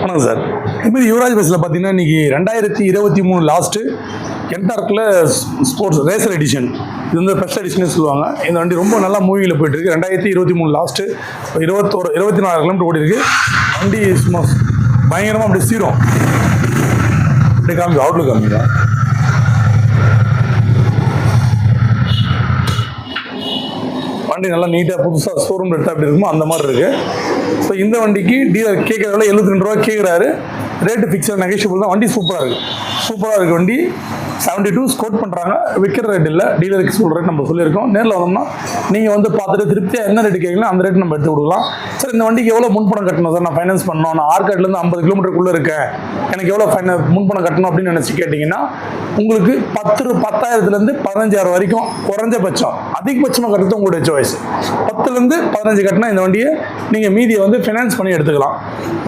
வணக்கம் சார். இதுமாதிரி யுவராஜ் பஸ்ஸில் பார்த்தீங்கன்னா இன்றைக்கி 2023 லாஸ்ட்டு என்டார்க்கில் ஸ்போர்ட்ஸ் ரேசர் எடிஷன், இது வந்து ஃபஸ்ட் எடிஷனே சொல்லுவாங்க. இந்த வண்டி ரொம்ப நல்லா மூவிங்கில் போயிட்டுருக்கு. 2023 லாஸ்ட்டு 24 கிலோமீட்டர் ஓடி இருக்குது. வண்டி சும்மா பயங்கரமாக அப்படி சீரும் அப்படி காமிக்கும், அவுட்லுக் காமிக்கும். வண்டி நல்லா நீட்டாக புதுசாக ஷோரூம் எடுத்தால் அப்படி இருக்குமோ அந்த மாதிரி இருக்குது. ஸோ இந்த வண்டிக்கு டீலர் கேட்குற விலை 72 ரூபா கேட்குறாரு. ரேட்டு ஃபிக்ஸட், நெகோஷியபிள் தான். வண்டி சூப்பராக இருக்குது வண்டி. 72 ஸ்கோட் பண்ணுறாங்க. விற்கிற ரேட் இல்லை, டீலருக்கு சொல்கிற ரேட் நம்ம சொல்லியிருக்கோம். நேரில் வந்தோம்னா நீங்கள் வந்து பார்த்துட்டு திருப்தியாக என்ன ரேட்டு கேட்குறீங்களோ அந்த ரேட் நம்ம எடுத்து கொடுக்கலாம். சார் இந்த வண்டிக்கு எவ்வளோ முன்பணம் கட்டணும் சார்? நான் ஃபைனான்ஸ் பண்ணணும், நான் ஆர்காட்லேருந்து 50 கிலோமீட்டருக்குள்ளே இருக்கேன், எனக்கு எவ்வளோ முன்பணம் கட்டணும் அப்படின்னு நினச்சி கேட்டிங்கன்னா உங்களுக்கு 10,000லேருந்து 15,000 வரைக்கும் குறைஞ்சபட்சம். அதிகபட்சமாக கட்டுறது உங்களுடைய சாய்ஸ். 10லேருந்து 15 கட்டினா இந்த வண்டியை நீங்கள் மீதியை வந்து ஃபினான்ஸ் பண்ணி எடுத்துக்கலாம்.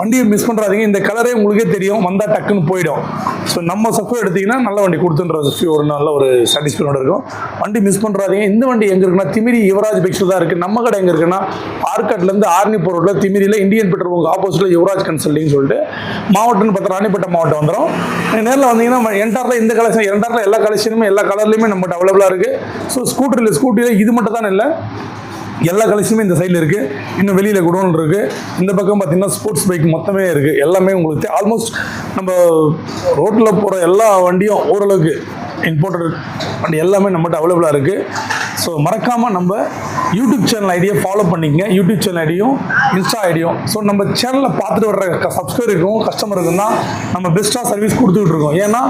வண்டியை மிஸ் பண்ணுறாதீங்க. இந்த கலரே உங்களுக்கே தெரியும், வந்தால் டக்குன்னு போயிடும். ஸோ நம்ம சஃபர் எடுத்திங்கன்னா நல்ல வண்டி கொடுத்துன்றது ஒரு நல்ல ஒரு சாட்டிஸ்ஃபைடோட இருக்கும். வண்டி மிஸ் பண்ணுறாதீங்க. இந்த வண்டி எங்கே இருக்குன்னா திமிரி யுவராஜ் பைக்ஸில் தான் இருக்குது. நம்ம கடை எங்கே இருக்குன்னா ஆர்காட்லேருந்து ஆர்னிபுரம் ரோட்டில் திமிரியில் இந்தியன் பெட்ரோல் பங்க் ஆப்போசிட்டில் யுவராஜ் கன்சல்டிங் சொல்லிட்டு மாவட்டம்னு பார்த்தா ராணிப்பேட்டை மாவட்டம் வந்துடும். நேரில் வந்தீங்கன்னா என்டாரில் இந்த கலெக்ஷன், என்டாரில் எல்லா கலெக்ஷனுமே எல்லா கலர்லையுமே நம்மகிட்ட அவைலபிளாக இருக்குது. ஸோ ஸ்கூட்டரில் இது மட்டும் தான் இல்லை, எல்லா கலெக்ஷனுமே இந்த சைடில் இருக்குது. இன்னும் வெளியில் குடோன் இருக்குது. இந்த பக்கம் பார்த்திங்கன்னா ஸ்போர்ட்ஸ் பைக் மொத்தமே இருக்குது. எல்லாமே உங்களுக்கு ஆல்மோஸ்ட் நம்ம ரோட்டில் போகிற எல்லா வண்டியும் ஓரளவுக்கு இம்போர்ட்டட் வண்டி எல்லாமே நம்மகிட்ட அவைலபிளாக இருக்குது. ஸோ மறக்காமல் நம்ம யூடியூப் சேனல் ஐடியை ஃபாலோ பண்ணிக்கங்க. யூடியூப் சேனல் ஐடியும் இன்ஸ்டா ஐடியும். ஸோ நம்ம சேனலில் பார்த்துட்டு வர்ற சப்ஸ்கிரைபருக்கும் கஸ்டமருக்கும் தான் நம்ம பெஸ்ட்டாக சர்வீஸ் கொடுத்துக்கிட்டு இருக்கோம். ஏன்னா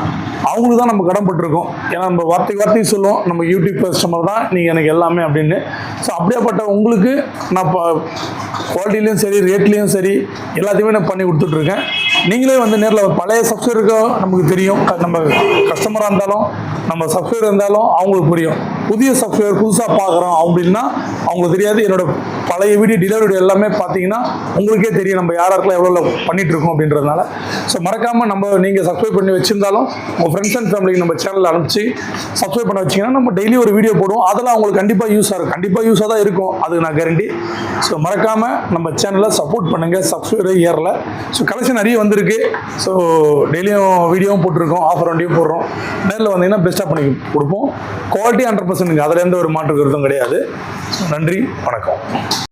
அவங்களுக்கு தான் நம்ம கடன்பட்டுருக்கோம். ஏன்னா நம்ம வார்த்தைக்கு சொல்லுவோம், நம்ம யூடியூப் கஸ்டமர் தான் நீங்கள் எனக்கு எல்லாமே அப்படின்னு. ஸோ அப்படியேப்பட்ட உங்களுக்கு நான் குவாலிட்டிலையும் சரி ரேட்லேயும் சரி எல்லாத்தையுமே நான் பண்ணி கொடுத்துட்ருக்கேன். நீங்களே வந்து நேரில் பழைய சப்ஸ்கிரைபருக்கும் நமக்கு தெரியும், நம்ம கஸ்டமராக இருந்தாலும் நம்ம சப்ஸ்கிரைபர் இருந்தாலும் அவங்களுக்கு புரியும். புதிய சப்ஸ்கிரைபர் புதுசாக பார்க்குறோம் அப்படின்னா அவங்களுக்கு தெரியாது. என்னோட பழைய வீடியோ டெலிவரி எல்லாமே பார்த்தீங்கன்னா உங்களுக்கே தெரியும் நம்ம யாருக்கெல்லாம் எவ்வளோ பண்ணிகிட்ருக்கோம் அப்படின்றதுனால. ஸோ மறக்காமல் நீங்கள் சப்ஸ்கிரைப் பண்ணி வச்சுருந்தாலும் உங்கள் ஃப்ரெண்ட்ஸ் அண்ட் ஃபேமிலிக்கு நம்ம சேனலில் அனுப்பிச்சு சப்ஸ்கிரைப் பண்ண வச்சிங்கன்னா நம்ம டெய்லி ஒரு வீடியோ போடுவோம். அதெல்லாம் அவங்களுக்கு கண்டிப்பாக யூஸாக தான் இருக்கும், அதுக்கு நான் கேரண்டி. ஸோ மறக்காமல் நம்ம சேனலை சப்போர்ட் பண்ணுங்கள். சப்ஸ்கிரைபர் ஏறல. ஸோ கலெக்ஷன் நிறைய வந்திருக்கு. ஸோ டெய்லியும் வீடியோவும் போட்டிருக்கோம், ஆஃபர் வண்டியும் போடுறோம். நேரில் வந்தீங்கன்னா பெஸ்ட்டாக பண்ணி கொடுப்போம். குவாலிட்டி 100%, அதில் எந்த ஒரு மாற்று கருத்தும் கிடையாது. நன்றி, வணக்கம்.